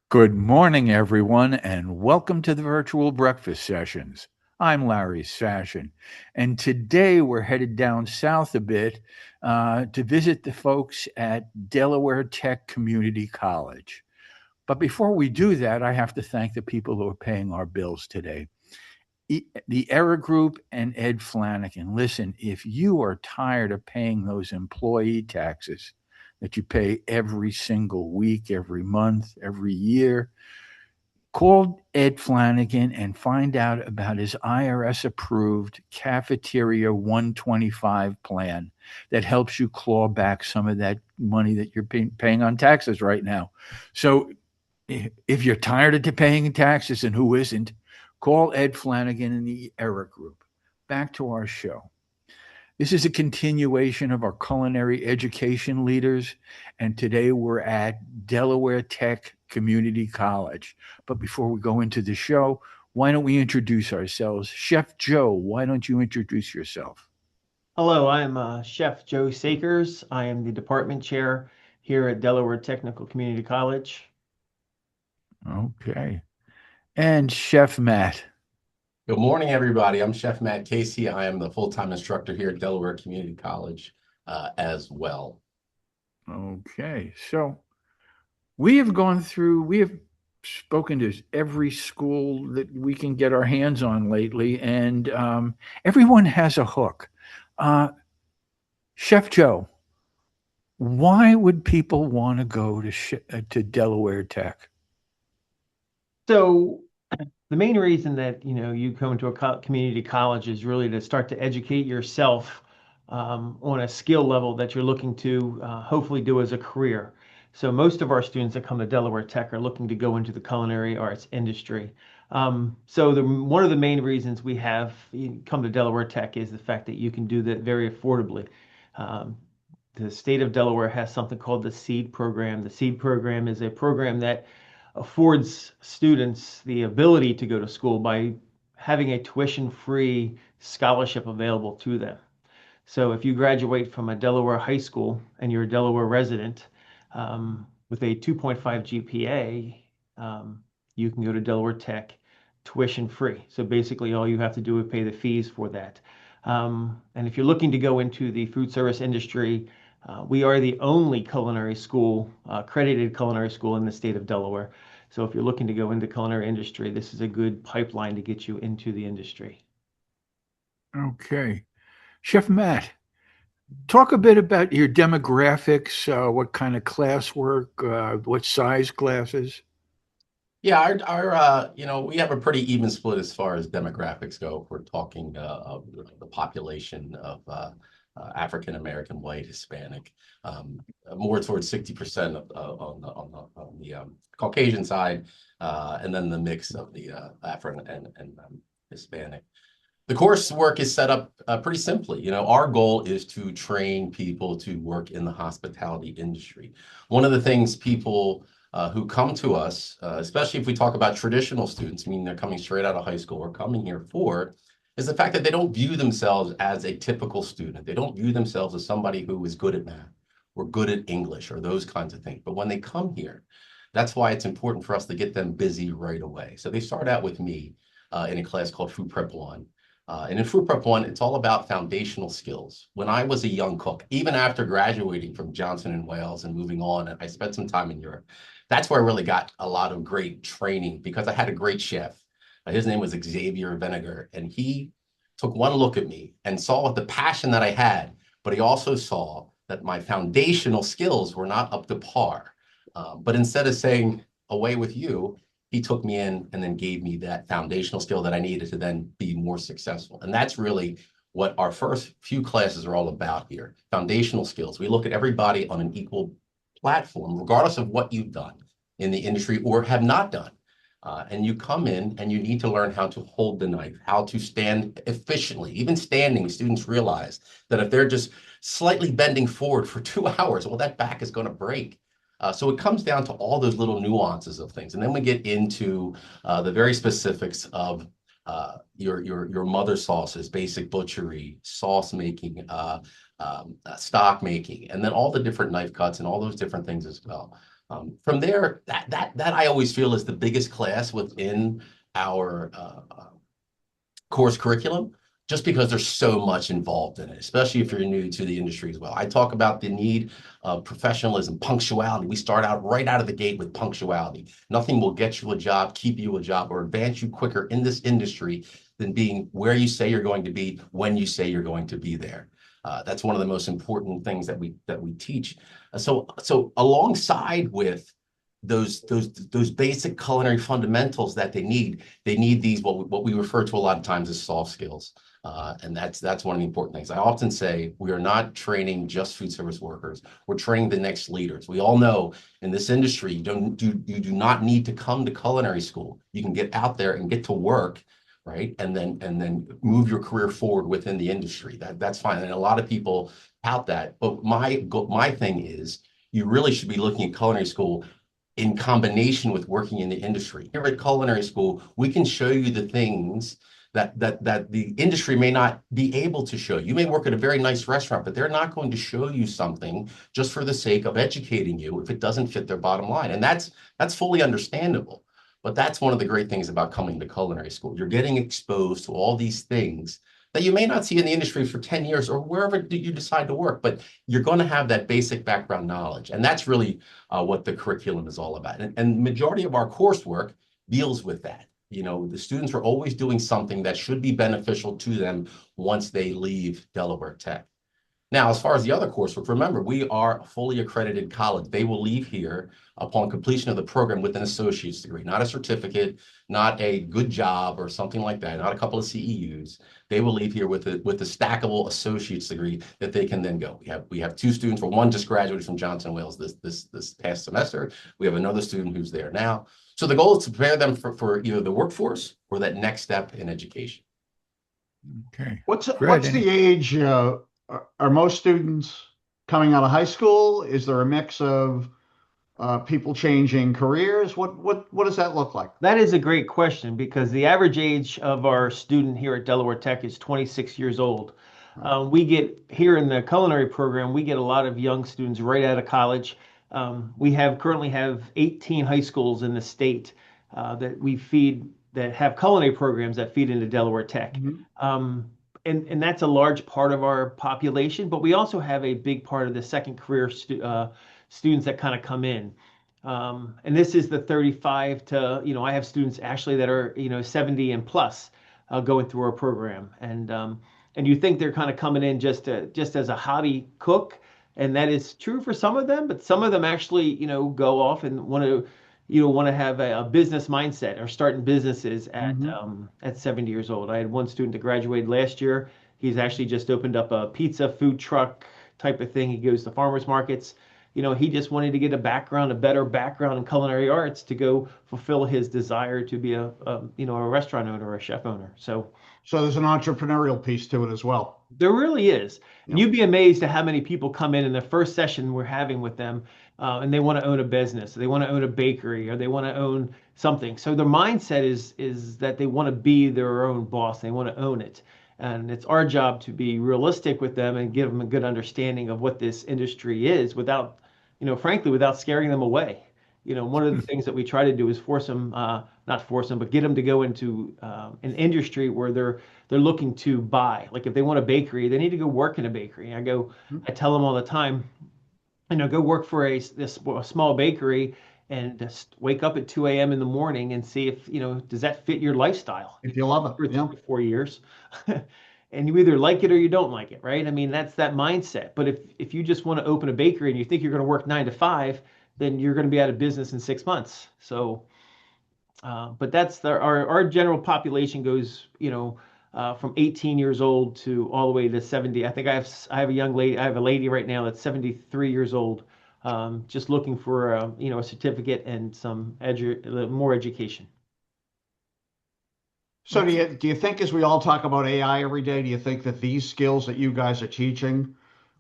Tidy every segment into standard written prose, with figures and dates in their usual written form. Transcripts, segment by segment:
Good morning, everyone, and welcome to the virtual breakfast sessions. I'm Larry Sashin, and today we're headed down south a bit to visit the folks at Delaware Tech Community College. But before we do that, I have to thank the people who are paying our bills today. The Era Group and Ed Flanagan. Listen, if you are tired of paying those employee taxes that you pay every single week, every month, every year, call Ed Flanagan and find out about his IRS approved Cafeteria 125 plan that helps you claw back some of that money that you're paying on taxes right now. So if you're tired of paying taxes, and who isn't, call Ed Flanagan in the Era Group. Back to our show. This is a continuation of our culinary education leaders, and today we're at Delaware Tech Community College. But before we go into the show, why don't we introduce ourselves? Chef Joe, why don't you introduce yourself? Hello, I'm Chef Joe Sakers. I am the department chair here at Delaware Technical Community College. Okay. And Chef Matt. Good morning, everybody. I'm Chef Matt Casey. I am the full-time instructor here at Delaware Community College as well. Okay. So we have spoken to every school that we can get our hands on lately, and everyone has a hook. Uh, Chef Joe, why would people want to go to Delaware Tech? So the main reason that you come into a community college is really to start to educate yourself on a skill level that you're looking to hopefully do as a career. So most of our students that come to Delaware Tech are looking to go into the culinary arts industry. One of the main reasons we have you come to Delaware Tech is the fact that you can do that very affordably. Um, the state of Delaware has something called the SEED program. The SEED program is a program that affords students the ability to go to school by having a tuition-free scholarship available to them. So if you graduate from a Delaware high school and you're a Delaware resident with a 2.5 GPA, you can go to Delaware Tech tuition free. So basically all you have to do is pay the fees for that. And if you're looking to go into the food service industry, we are the only culinary school, accredited culinary school in the state of Delaware. So if you're looking to go into culinary industry, this is a good pipeline to get you into the industry. Okay. Chef Matt, talk a bit about your demographics, what kind of classwork, what size classes. Yeah, we have a pretty even split as far as demographics go. If we're talking of the population of African American, white, Hispanic, more towards 60% on the Caucasian side, and then the mix of the Afro and Hispanic. The coursework is set up pretty simply. Our goal is to train people to work in the hospitality industry. One of the things people who come to us, especially if we talk about traditional students, meaning they're coming straight out of high school or coming here for, is the fact that they don't view themselves as a typical student. They don't view themselves as somebody who is good at math or good at English or those kinds of things. But when they come here, that's why it's important for us to get them busy right away. So they start out with me in a class called Food Prep 1. And in Food Prep 1, it's all about foundational skills. When I was a young cook, even after graduating from Johnson and Wales and moving on, and I spent some time in Europe, that's where I really got a lot of great training because I had a great chef. His name was Xavier Vinegar, and he took one look at me and saw the passion that I had, but he also saw that my foundational skills were not up to par. But instead of saying, away with you, he took me in and then gave me that foundational skill that I needed to then be more successful. And that's really what our first few classes are all about here, foundational skills. We look at everybody on an equal platform, regardless of what you've done in the industry or have not done. And you come in and you need to learn how to hold the knife, how to stand efficiently. Even standing, students realize that if they're just slightly bending forward for 2 hours, well, that back is going to break. So it comes down to all those little nuances of things. And then we get into the very specifics of your mother sauces, basic butchery, sauce making, stock making, and then all the different knife cuts and all those different things as well. From there, that I always feel is the biggest class within our course curriculum, just because there's so much involved in it, especially if you're new to the industry as well. I talk about the need of professionalism, punctuality. We start out right out of the gate with punctuality. Nothing will get you a job, keep you a job, or advance you quicker in this industry than being where you say you're going to be when you say you're going to be there. That's one of the most important things that we teach. So alongside with those basic culinary fundamentals that they need these what we refer to a lot of times as soft skills. And that's one of the important things. I often say we are not training just food service workers. We're training the next leaders. We all know in this industry, you do not need to come to culinary school. You can get out there and get to work, right? And then move your career forward within the industry. That's fine. And a lot of people tout that. But my thing is, you really should be looking at culinary school in combination with working in the industry. Here at culinary school, we can show you the things that the industry may not be able to show you. You may work at a very nice restaurant, but they're not going to show you something just for the sake of educating you if it doesn't fit their bottom line. And that's fully understandable. But that's one of the great things about coming to culinary school. You're getting exposed to all these things that you may not see in the industry for 10 years or wherever you decide to work, but you're going to have that basic background knowledge. And that's really what the curriculum is all about. And majority of our coursework deals with that. You know, the students are always doing something that should be beneficial to them once they leave Delaware Tech. Now, as far as the other coursework, remember, we are a fully accredited college. They will leave here upon completion of the program with an associate's degree, not a certificate, not a good job or something like that, not a couple of CEUs. They will leave here with a stackable associate's degree that they can then go. We have two students, or one just graduated from Johnson Wales this past semester. We have another student who's there now. So the goal is to prepare them for either the workforce or that next step in education. Okay. What's the age? Are most students coming out of high school? Is there a mix of people changing careers? What does that look like? That is a great question, because the average age of our student here at Delaware Tech is 26 years old. We get here in the culinary program, we get a lot of young students right out of college. We currently have 18 high schools in the state that we feed, that have culinary programs that feed into Delaware Tech. Mm-hmm. And that's a large part of our population, but we also have a big part of the second career students that kind of come in. And this is the 35 to, I have students actually that are, 70 and plus going through our program. And you think they're kind of coming in just as a hobby cook. And that is true for some of them, but some of them actually, go off and want to have a business mindset or starting businesses at 70 years old. I had one student that graduated last year. He's actually just opened up a pizza food truck type of thing. He goes to farmers markets. He just wanted to get a better background in culinary arts to go fulfill his desire to be a restaurant owner or a chef owner. So there's an entrepreneurial piece to it as well. There really is. Yep. You'd be amazed at how many people come in the first session we're having with them, and they want to own a business, they want to own a bakery, or they want to own something. So their mindset is that they want to be their own boss. They want to own it. And it's our job to be realistic with them and give them a good understanding of what this industry is without, frankly, without scaring them away. One of the things that we try to do is not force them, but get them to go into an industry where they're looking to buy. Like if they want a bakery, they need to go work in a bakery. I tell them all the time, go work for a small bakery and just wake up at 2 a.m. in the morning and see if, does that fit your lifestyle? If you love it. For 3 or 4 years. And you either like it or you don't like it, right? I mean, that's that mindset. But if you just want to open a bakery and you think you're going to work 9 to 5, then you're going to be out of business in 6 months. So, but that's our general population goes, from 18 years old to all the way to 70. I think I have a lady right now that's 73 years old, just looking for a certificate and some more education. So do you think, as we all talk about AI every day, do you think that these skills that you guys are teaching,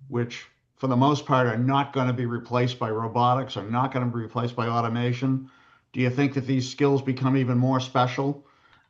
which for the most part are not going to be replaced by robotics, are not going to be replaced by automation, do you think that these skills become even more special?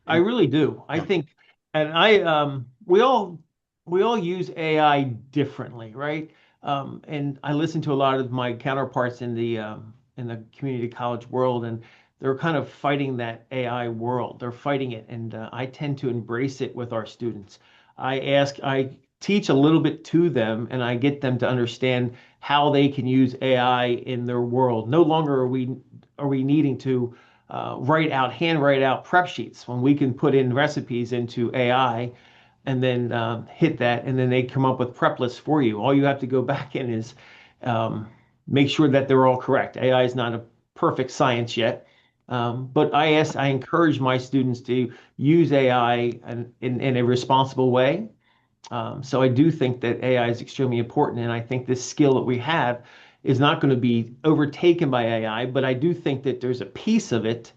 I really do. I think, and we all we all use AI differently, right? And I listen to a lot of my counterparts in the community college world, and they're kind of fighting that AI world. They're fighting it, and I tend to embrace it with our students. I teach a little bit to them, and I get them to understand how they can use AI in their world. No longer are we needing to hand write out prep sheets when we can put in recipes into AI and then hit that, and then they come up with prep lists for you. All you have to go back in is um, make sure that they're all correct. AI is not a perfect science yet, but I encourage my students to use AI in a responsible way. So I do think that AI is extremely important, and I think this skill that we have is not going to be overtaken by AI, but I do think that there's a piece of it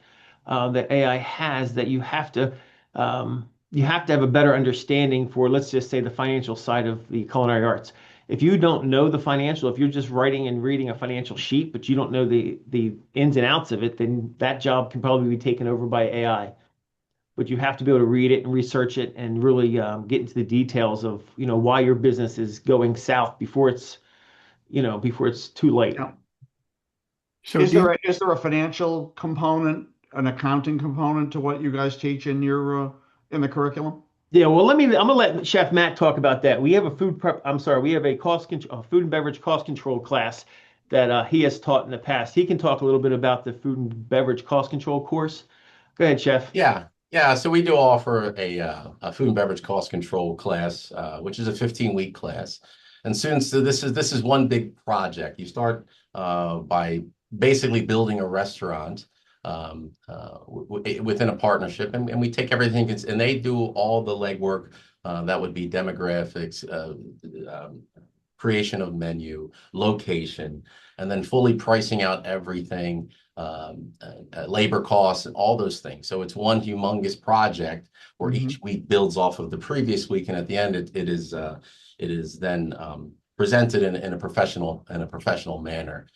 that AI has that you have to have a better understanding for, let's just say, the financial side of the culinary arts. If you don't know the financial, if you're just writing and reading a financial sheet, but you don't know the ins and outs of it, then that job can probably be taken over by AI. But you have to be able to read it and research it and really get into the details of, why your business is going south before it's too late. Yeah. So do Is there a financial component, an accounting component to what you guys teach in the curriculum? Yeah, well, I'm gonna let Chef Matt talk about that. We have a we have a food and beverage cost control class that he has taught in the past. He can talk a little bit about the food and beverage cost control course. Go ahead, Chef. Yeah, yeah. So we do offer a food and beverage cost control class, which is a 15-week class. And so this is one big project. You start by basically building a restaurant within a partnership, and we take everything, and they do all the legwork. That would be demographics, creation of menu, location, and then fully pricing out everything, labor costs, and all those things. So it's one humongous project where each week builds off of the previous week, and at the end, it is then presented in a professional manner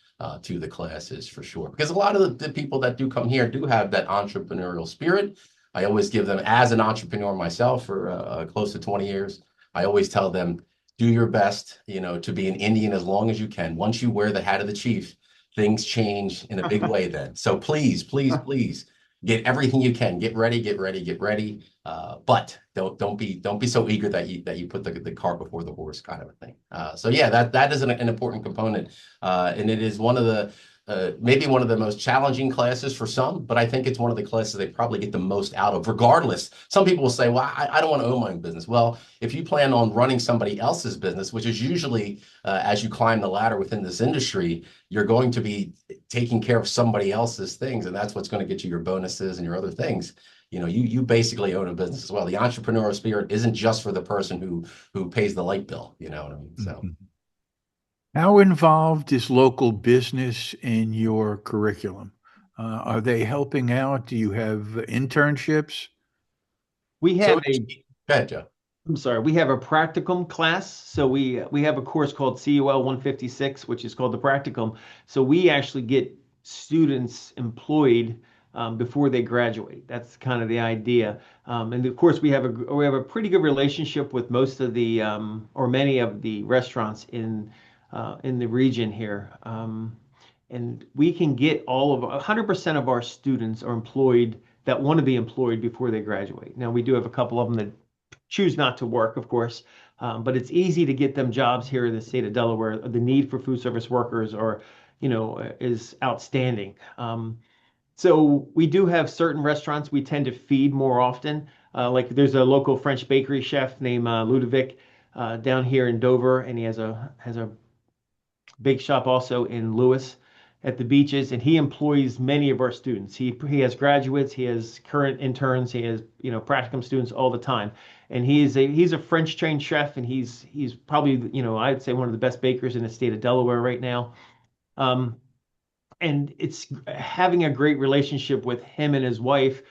to the classes for sure. Because a lot of the people that do come here do have that entrepreneurial spirit. I always give them, as an entrepreneur myself for close to 20 years, I always tell them, do your best, to be an Indian as long as you can. Once you wear the hat of the chief, things change in a big way then. So please, please, please get everything you can. Get ready, get ready, get ready. But don't be so eager that you put the cart before the horse, kind of a thing. So yeah, that is an important component, and it is one of the maybe one of the most challenging classes for some, but I think it's one of the classes they probably get the most out of, regardless. Some people will say, well, I don't want to own my own business. Well, if you plan on running somebody else's business, which is usually as you climb the ladder within this industry, you're going to be taking care of somebody else's things, and that's what's going to get you your bonuses and your other things. You basically own a business as well. The entrepreneurial spirit isn't just for the person who pays the light bill. You know what I mean? So. how involved is local business in your curriculum? Are they helping out? Do you have internships? We So have a go ahead, Joe. I'm sorry, we have a practicum class. So we have a course called CUL 156, which is called the practicum. So we actually get students employed before they graduate. That's kind of the idea. And of course, we have a pretty good relationship with most of the or many of the restaurants in the region here. And we can get 100% of our students are employed that want to be employed before they graduate. Now, we do have a couple of them that choose not to work, of course, but it's easy to get them jobs here in the state of Delaware. The need for food service workers is outstanding. So we do have certain restaurants we tend to feed more often. Like there's a local French bakery chef named Ludovic down here in Dover, and he has a bake shop also in Lewis at the beaches, and he employs many of our students. He has graduates, he has current interns, he has practicum students all the time, and he's a French trained chef, and he's probably I'd say one of the best bakers in the state of Delaware right now. And it's having a great relationship with him and his wife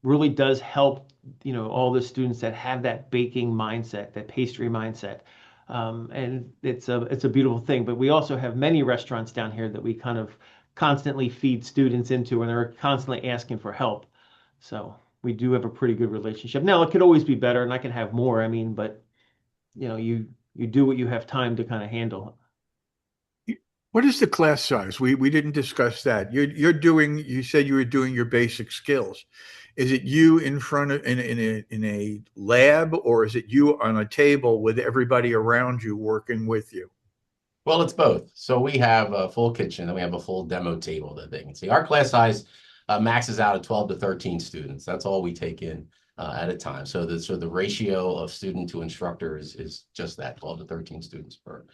really does help all the students that have that baking mindset, that pastry mindset. And it's a beautiful thing. But we also have many restaurants down here that we kind of constantly feed students into, and they're constantly asking for help. So we do have a pretty good relationship. Now, it could always be better, and I can have more. I mean, but you do what you have time to kind of handle. What is the class size? We didn't discuss that. You said you were doing your basic skills. Is it you in front of in a lab, or is it you on a table with everybody around you working with you? Well, it's both. So we have a full kitchen and we have a full demo table that they can see. Our class size maxes out at 12 to 13 students. That's all we take in at a time. So the ratio of student to instructor is just that, 12 to 13 students per.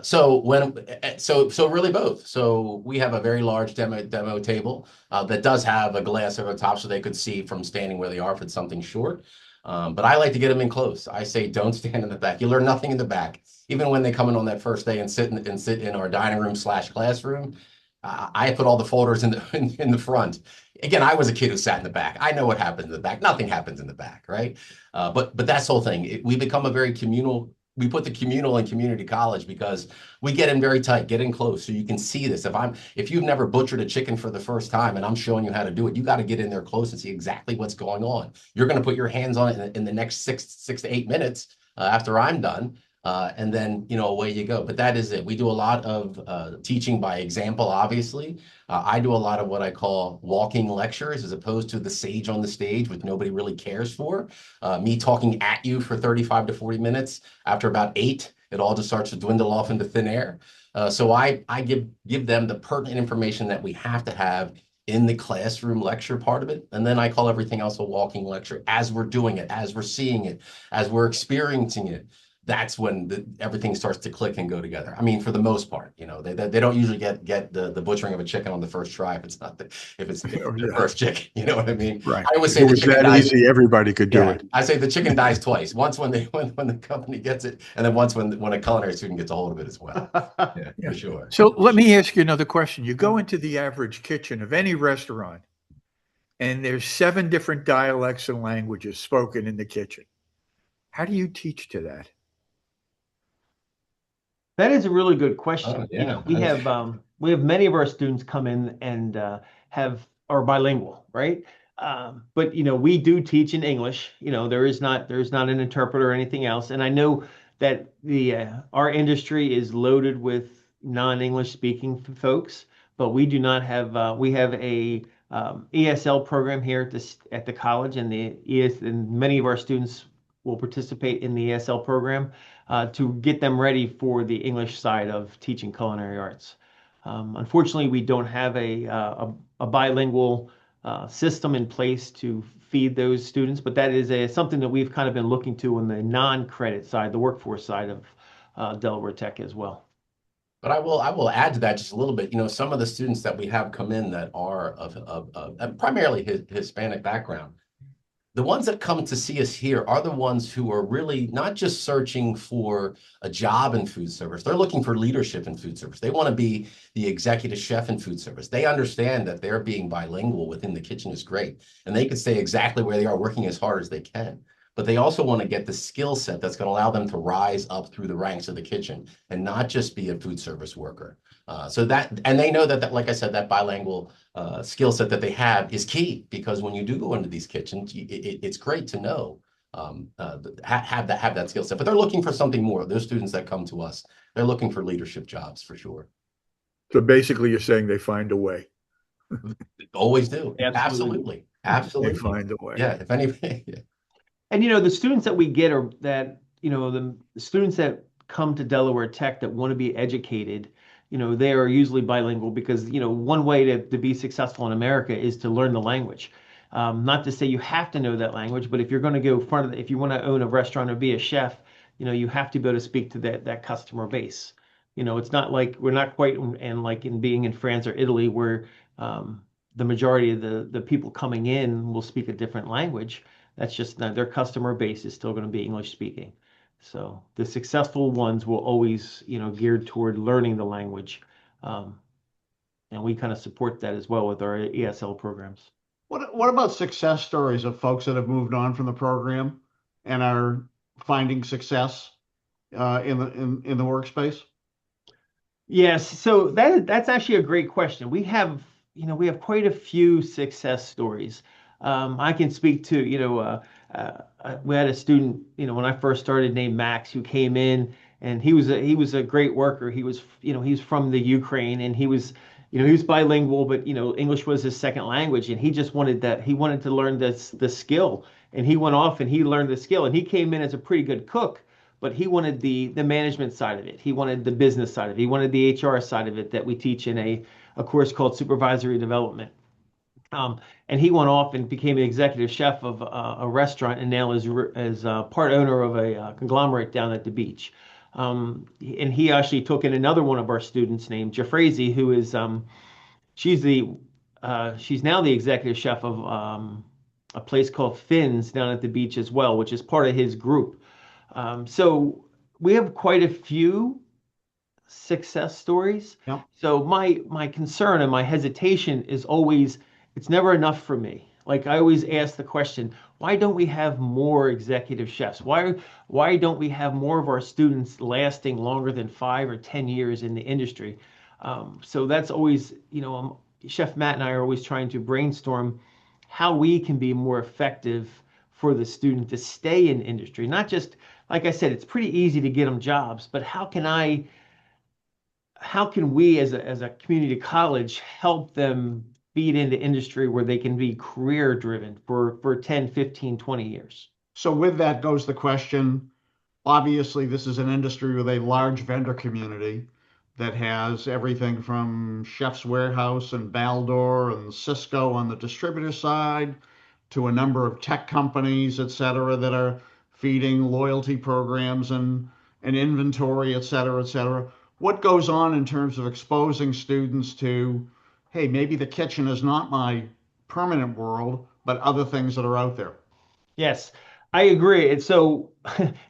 So really both. So we have a very large demo table that does have a glass over the top so they could see from standing where they are if it's something short. But I like to get them in close. I say don't stand in the back. You learn nothing in the back. Even when they come in on that first day and sit in our dining room / classroom, I put all the folders in the front. Again, I was a kid who sat in the back. I know what happens in the back. Nothing happens in the back, right? But that's the whole thing. We become a very communal. We put the communal in community college because we get in very tight, get in close, so you can see this. If you've never butchered a chicken for the first time and I'm showing you how to do it, you got to get in there close and see exactly what's going on. You're going to put your hands on it in the next six to 8 minutes after I'm done. And then, away you go. But that is it. We do a lot of teaching by example, obviously. I do a lot of what I call walking lectures as opposed to the sage on the stage, which nobody really cares for. Me talking at you for 35 to 40 minutes. After about 8, it all just starts to dwindle off into thin air. So I give them the pertinent information that we have to have in the classroom lecture part of it. And then I call everything else a walking lecture as we're doing it, as we're seeing it, as we're experiencing it. That's when everything starts to click and go together. I mean, for the most part, they don't usually get the butchering of a chicken on the first try if it's the first chicken. You know what I mean? Right. I always say if it was that easy, everybody could do it. I say the chicken dies twice. Once when the company gets it, and then once when a culinary student gets a hold of it as well. Yeah, for sure. So let me ask you another question. You go into the average kitchen of any restaurant, and there's 7 different dialects and languages spoken in the kitchen. How do you teach to that? That is a really good question. Oh, yeah. We have many of our students come in and are bilingual, right? But we do teach in English. There's not an interpreter or anything else. And I know that our industry is loaded with non-English speaking folks, but we do not have. We have a ESL program here at the college, and and many of our students will participate in the ESL program to get them ready for the English side of teaching culinary arts. Unfortunately, we don't have a bilingual system in place to feed those students, but that is something that we've kind of been looking to on the non-credit side, the workforce side of Delaware Tech as well. But I will add to that just a little bit. Some of the students that we have come in that are of primarily Hispanic background, the ones that come to see us here are the ones who are really not just searching for a job in food service. They're looking for leadership in food service. They want to be the executive chef in food service. They understand that their being bilingual within the kitchen is great, and they can stay exactly where they are, working as hard as they can. But they also want to get the skill set that's going to allow them to rise up through the ranks of the kitchen and not just be a food service worker. And they know that, like I said, that bilingual skill set that they have is key, because when you do go into these kitchens, it's great to know have that skill set. But they're looking for something more. Those students that come to us, they're looking for leadership jobs for sure. So basically, you're saying they find a way. Always do. Absolutely. They find a way. Yeah. If anything. Yeah. And the students that we get are that the students that come to Delaware Tech that want to be educated, they are usually bilingual, because one way to be successful in America is to learn the language. Not to say you have to know that language, but if you're going to go if you want to own a restaurant or be a chef, you have to be able to speak to that customer base. It's not like we're not quite in being in France or Italy, where the majority of the people coming in will speak a different language. That's just not, their customer base is still going to be English speaking. So the successful ones will always, geared toward learning the language. And we kind of support that as well with our ESL programs. What about success stories of folks that have moved on from the program and are finding success in the workspace? Yes, so that's actually a great question. We have quite a few success stories. I can speak to, we had a student, when I first started named Max, who came in, and he was a great worker. He's from the Ukraine, and he was bilingual, but English was his second language, and he just wanted to learn the skill, and he went off and he learned the skill, and he came in as a pretty good cook, but he wanted the management side of it. He wanted the business side of it. He wanted the HR side of it that we teach in a course called supervisory development. And he went off and became the executive chef of a restaurant, and now is part owner of a conglomerate down at the beach. And he actually took in another one of our students named Jeffrazy, who is she's now the executive chef of a place called Finn's down at the beach as well, which is part of his group. So we have quite a few success stories. Yep. So my concern and my hesitation is always, it's never enough for me. Like I always ask the question, why don't we have more executive chefs? Why don't we have more of our students lasting longer than 5 or 10 years in the industry? So that's always, Chef Matt and I are always trying to brainstorm how we can be more effective for the student to stay in industry. Not just, like I said, it's pretty easy to get them jobs, but how can we as a community college help them feed into industry where they can be career driven for 10, 15, 20 years? So with that goes the question, obviously this is an industry with a large vendor community that has everything from Chef's Warehouse and Baldor and Cisco on the distributor side to a number of tech companies, et cetera, that are feeding loyalty programs and inventory, et cetera, et cetera. What goes on in terms of exposing students to, hey, maybe the kitchen is not my permanent world, but other things that are out there? Yes, I agree. And so,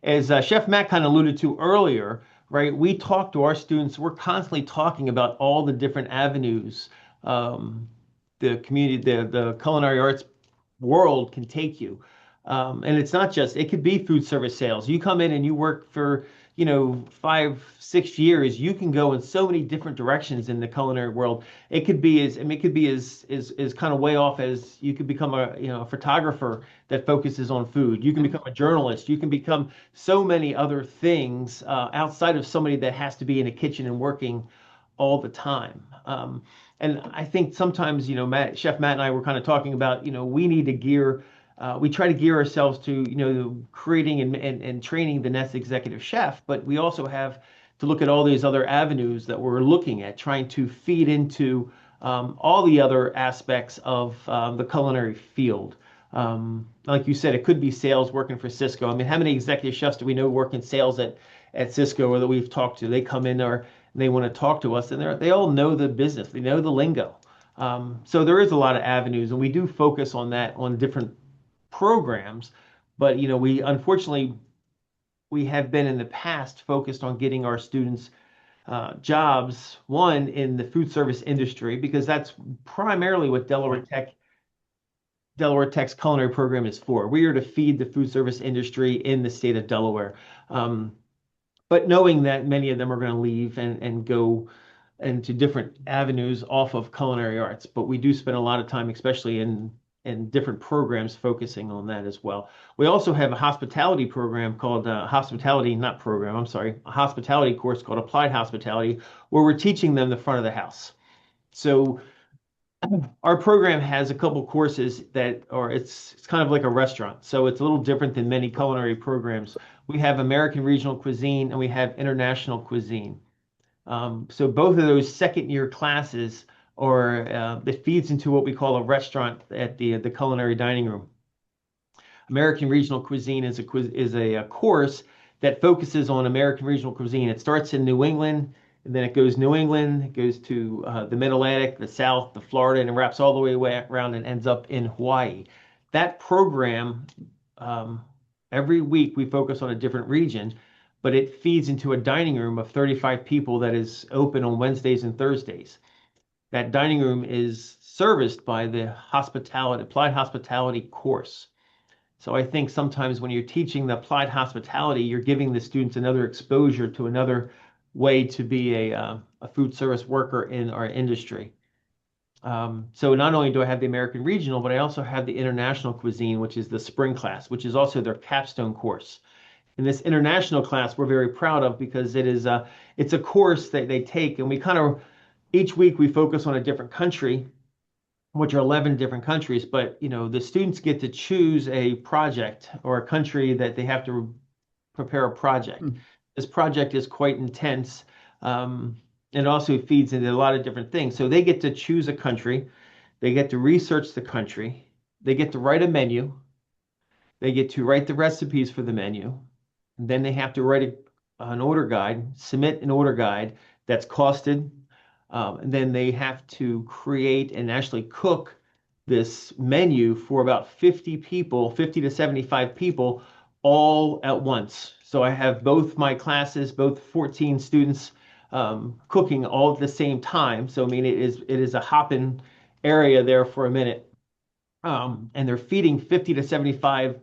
as Chef Matt kind of alluded to earlier, right, we talk to our students, we're constantly talking about all the different avenues the community, the culinary arts world can take you. And it's not just, it could be food service sales. You come in and you work for, 5, 6 years, you can go in so many different directions in the culinary world. It could be as kind of way off as you could become a photographer that focuses on food. You can become a journalist. You can become so many other things outside of somebody that has to be in a kitchen and working all the time. And I think sometimes, Chef Matt and I were kind of talking about, we need to we try to gear ourselves to, creating and training the next executive chef, but we also have to look at all these other avenues that we're looking at, trying to feed into all the other aspects of the culinary field. Like you said, it could be sales working for Cisco. I mean, how many executive chefs do we know work in sales at Cisco or that we've talked to? They come in or they want to talk to us, and they all know the business. They know the lingo. So there is a lot of avenues, and we do focus on that on different programs. But we unfortunately we have been in the past focused on getting our students jobs, one in the food service industry, because that's primarily what Delaware Tech's culinary program is for. We are to feed the food service industry in the state of Delaware. But knowing that many of them are going to leave and go into different avenues off of culinary arts, but we do spend a lot of time, especially in different programs, focusing on that as well. We also have a hospitality program called a hospitality course called Applied Hospitality, where we're teaching them the front of the house. So our program has a couple courses that are, it's kind of like a restaurant. So it's a little different than many culinary programs. We have American regional cuisine and we have international cuisine. So both of those second year classes it feeds into what we call a restaurant at the culinary dining room. American regional cuisine is a course that focuses on American regional cuisine. It starts in New England, and then it goes New England, it goes to the Mid-Atlantic, the South, the Florida, and it wraps all the way around and ends up in Hawaii. That program, every week we focus on a different region, but it feeds into a dining room of 35 people that is open on Wednesdays and Thursdays. That dining room is serviced by the applied hospitality course. So I think sometimes when you're teaching the applied hospitality, you're giving the students another exposure to another way to be a food service worker in our industry. So not only do I have the American Regional, but I also have the International Cuisine, which is the spring class, which is also their capstone course. And this international class we're very proud of because it's a course that they take, and we kind of each week we focus on a different country, which are 11 different countries. But the students get to choose a project or a country that they have to prepare a project. This project is quite intense. It also feeds into a lot of different things. So they get to choose a country, they get to research the country, they get to write a menu, they get to write the recipes for the menu, and then they have to write an order guide, submit an order guide that's costed, and then they have to create and actually cook this menu for about 50 people, 50 to 75 people, all at once. So I have both my classes, both 14 students cooking all at the same time. So I mean, it is a hopping area there for a minute, and they're feeding 50 to 75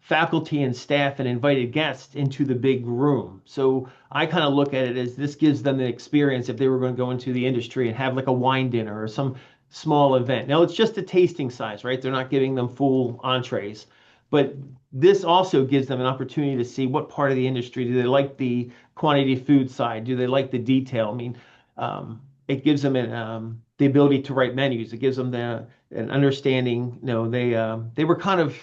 faculty and staff and invited guests into the big room. So I kind of look at it as this gives them the experience if they were going to go into the industry and have like a wine dinner or some small event. Now it's just a tasting size, right? They're not giving them full entrees, but this also gives them an opportunity to see what part of the industry do they like, the quantity food side, do they like the detail? I mean, it gives them the ability to write menus. It gives them an understanding. They were kind of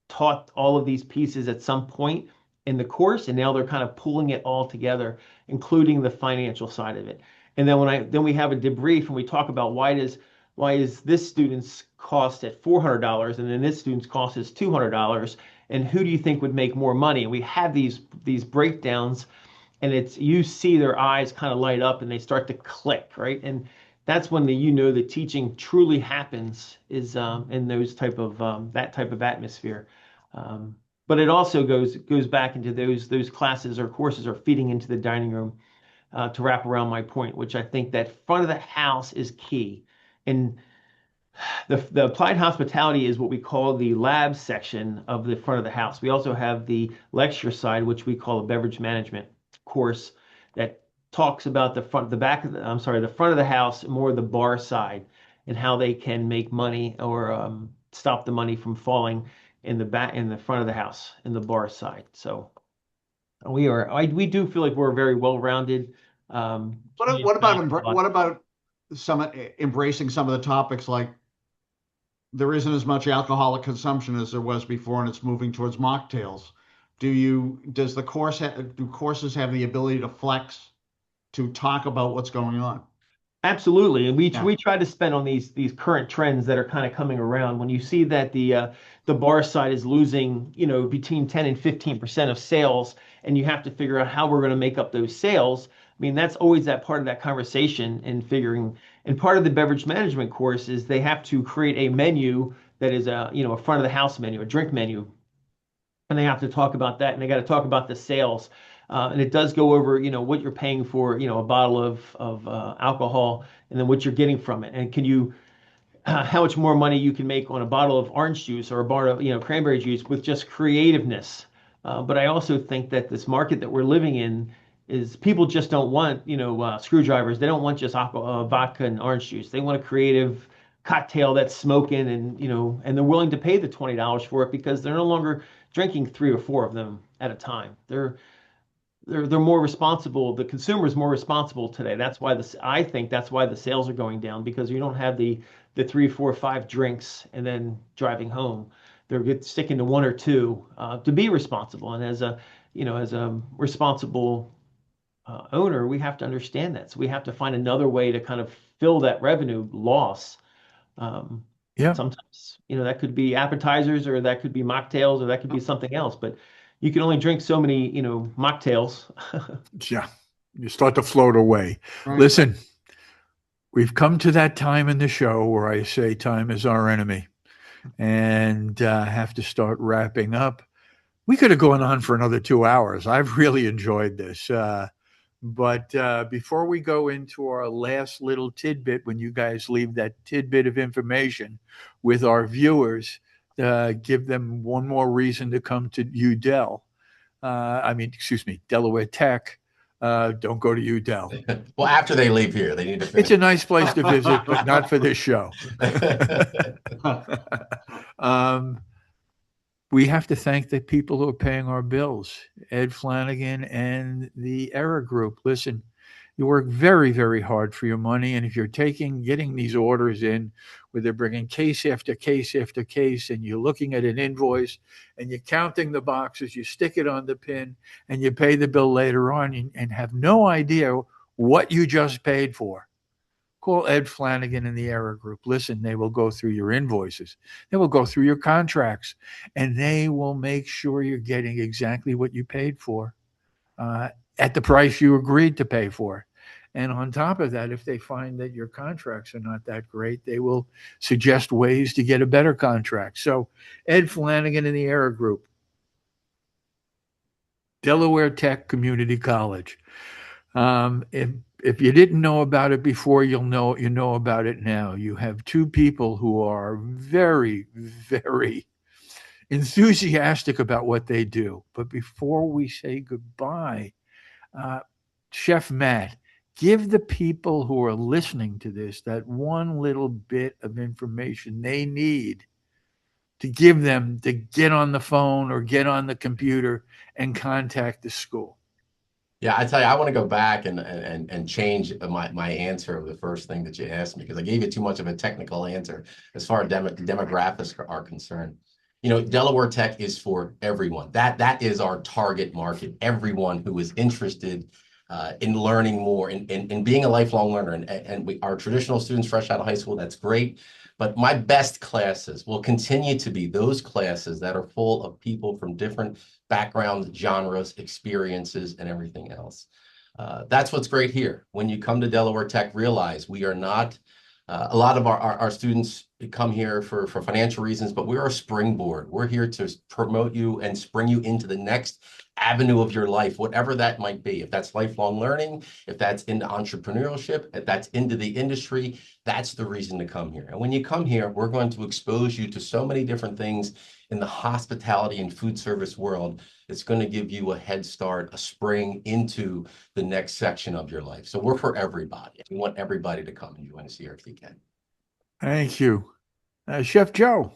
taught all of these pieces at some point in the course, and now they're kind of pulling it all together, including the financial side of it. And then we have a debrief and we talk about why is this student's cost at $400 and then this student's cost is $200, and who do you think would make more money? And we have these breakdowns, and you see their eyes kind of light up and they start to click, right? And that's when the teaching truly happens is in those that type of atmosphere. But it also goes back into those classes or courses are feeding into the dining room to wrap around my point, which I think that front of the house is key. And the applied hospitality is what we call the lab section of the front of the house. We also have the lecture side, which we call a beverage management course that talks about the front of the house, more the bar side, and how they can make money or stop the money from falling in the front of the house, in the bar side. So we do feel like we're very well-rounded. What about embracing some of the topics, like there isn't as much alcoholic consumption as there was before, and it's moving towards mocktails. Do courses have the ability to flex to talk about what's going on? Absolutely, and we try to spend on these current trends that are kind of coming around. When you see that the bar side is losing, between 10 and 15% of sales, and you have to figure out how we're going to make up those sales. I mean, that's always that part of that conversation and figuring. And part of the beverage management course is they have to create a menu that is a front of the house menu, a drink menu, and they have to talk about that, and they got to talk about the sales. And it does go over, what you're paying for, a bottle of alcohol, and then what you're getting from it. And how much more money you can make on a bottle of orange juice or a bottle of, cranberry juice with just creativeness. But I also think that this market that we're living in is people just don't want, screwdrivers. They don't want just vodka and orange juice. They want a creative cocktail that's smoking and, and they're willing to pay the $20 for it because they're no longer drinking 3 or 4 of them at a time. They're more responsible. The consumer is more responsible today. I think that's why the sales are going down, because you don't have the 3, 4, 5 drinks and then driving home. They're sticking to 1 or 2 to be responsible. And as a responsible owner, we have to understand that. So we have to find another way to kind of fill that revenue loss. Sometimes, that could be appetizers, or that could be mocktails, or that could be something else. But you can only drink so many, mocktails. Yeah, you start to float away. Right. Listen, we've come to that time in the show where I say time is our enemy, and have to start wrapping up. We could have gone on for another 2 hours. I've really enjoyed this. But before we go into our last little tidbit, when you guys leave that tidbit of information with our viewers, give them one more reason to come to Delaware Tech. Don't go to UDEL. Well, after they leave here, they need to finish. It's a nice place to visit, but not for this show. We have to thank the people who are paying our bills, Ed Flanagan and the Era Group. Listen, you work very, very hard for your money. And if you're getting these orders in where they're bringing case after case after case, and you're looking at an invoice and you're counting the boxes, you stick it on the pin and you pay the bill later on and have no idea what you just paid for. Call Ed Flanagan in the Era Group. Listen, they will go through your invoices. They will go through your contracts, and they will make sure you're getting exactly what you paid for at the price you agreed to pay for. And on top of that, if they find that your contracts are not that great, they will suggest ways to get a better contract. So Ed Flanagan in the Era Group, Delaware Tech Community College. If you didn't know about it before, you know about it now. You have two people who are very, very enthusiastic about what they do. But before we say goodbye, Chef Matt, give the people who are listening to this that one little bit of information they need to give them to get on the phone or get on the computer and contact the school. Yeah, I tell you, I want to go back and change my answer of the first thing that you asked me, because I gave you too much of a technical answer as far as demographics are concerned. You know, Delaware Tech is for everyone. That is our target market. Everyone who is interested in learning more, in being a lifelong learner. And our traditional students fresh out of high school, that's great. But my best classes will continue to be those classes that are full of people from different backgrounds, genres, experiences, and everything else. That's what's great here. When you come to Delaware Tech, realize we are not, a lot of our students come here for financial reasons, but we're a springboard. We're here to promote you and spring you into the next avenue of your life, whatever that might be. If that's lifelong learning, if that's into entrepreneurship, if that's into the industry, that's the reason to come here. And when you come here, we're going to expose you to so many different things in the hospitality and food service world. It's going to give you a head start, a spring into the next section of your life. So we're for everybody. We want everybody to come and join us here if you can. Thank you. Chef Joe.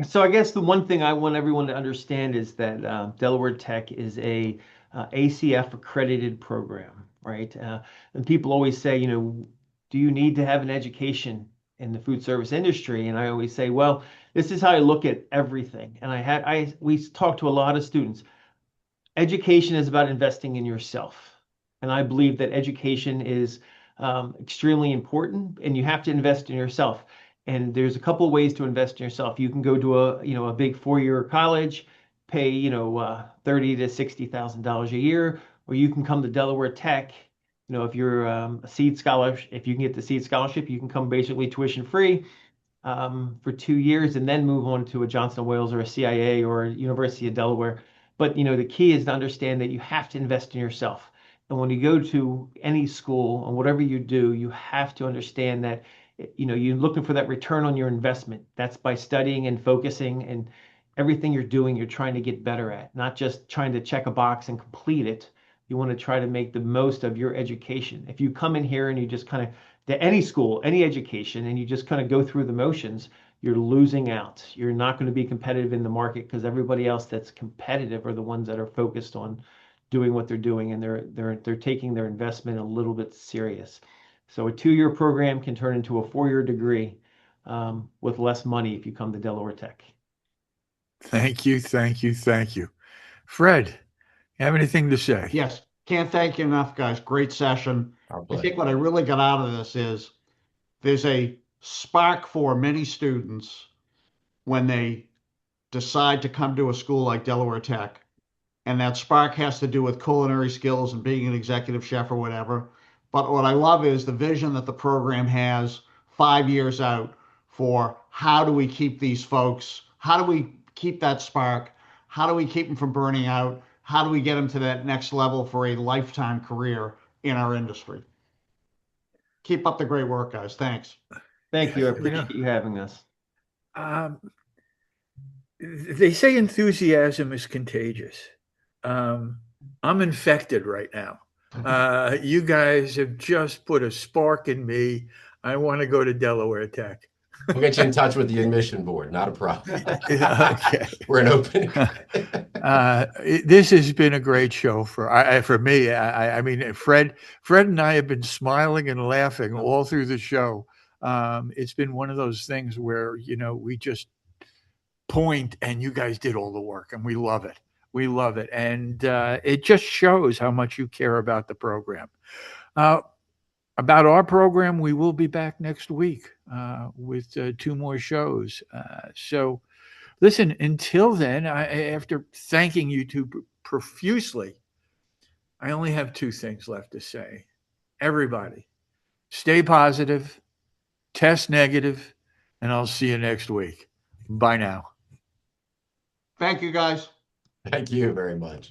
So I guess the one thing I want everyone to understand is that Delaware Tech is a ACF accredited program, right? And people always say, you know, do you need to have an education in the food service industry? And I always say, well, this is how I look at everything. And we talk to a lot of students. Education is about investing in yourself. And I believe that education is extremely important, and you have to invest in yourself. And there's a couple of ways to invest in yourself. You can go to a big 4-year college, pay $30,000 to $60,000 a year, or you can come to Delaware Tech. You know, if you're a seed scholarship, if you can get the seed scholarship, you can come basically tuition free for 2 years, and then move on to a Johnson & Wales or a CIA or a University of Delaware. But the key is to understand that you have to invest in yourself. And when you go to any school and whatever you do, you have to understand that you're looking for that return on your investment. That's by studying and focusing, and everything you're doing, you're trying to get better at, not just trying to check a box and complete it. You want to try to make the most of your education. If you come in here and you just kind of, to any school, any education, and you just kind of go through the motions, you're losing out. You're not going to be competitive in the market, because everybody else that's competitive are the ones that are focused on doing what they're doing, and they're taking their investment a little bit serious. So a 2-year program can turn into a 4-year degree with less money if you come to Delaware Tech. Thank you. Fred, you have anything to say? Yes, can't thank you enough, guys. Great session. I think what I really got out of this is there's a spark for many students when they decide to come to a school like Delaware Tech. And that spark has to do with culinary skills and being an executive chef or whatever. But what I love is the vision that the program has 5 years out for how do we keep these folks, how do we keep that spark, how do we keep them from burning out, how do we get them to that next level for a lifetime career in our industry. Keep up the great work, guys. Thanks. Thank you. I appreciate you having us. They say enthusiasm is contagious. I'm infected right now. You guys have just put a spark in me. I want to go to Delaware Tech. We'll get you in touch with the admission board. Not a problem. Okay. We're an open. This has been a great show for me. I mean, Fred and I have been smiling and laughing all through the show. It's been one of those things where, we just point and you guys did all the work, and we love it. We love it. And it just shows how much you care about the program. About our program, we will be back next week with 2 more shows. So listen, until then, after thanking you two profusely, I only have 2 things left to say. Everybody, stay positive, test negative, and I'll see you next week. Bye now. Thank you, guys. Thank you very much.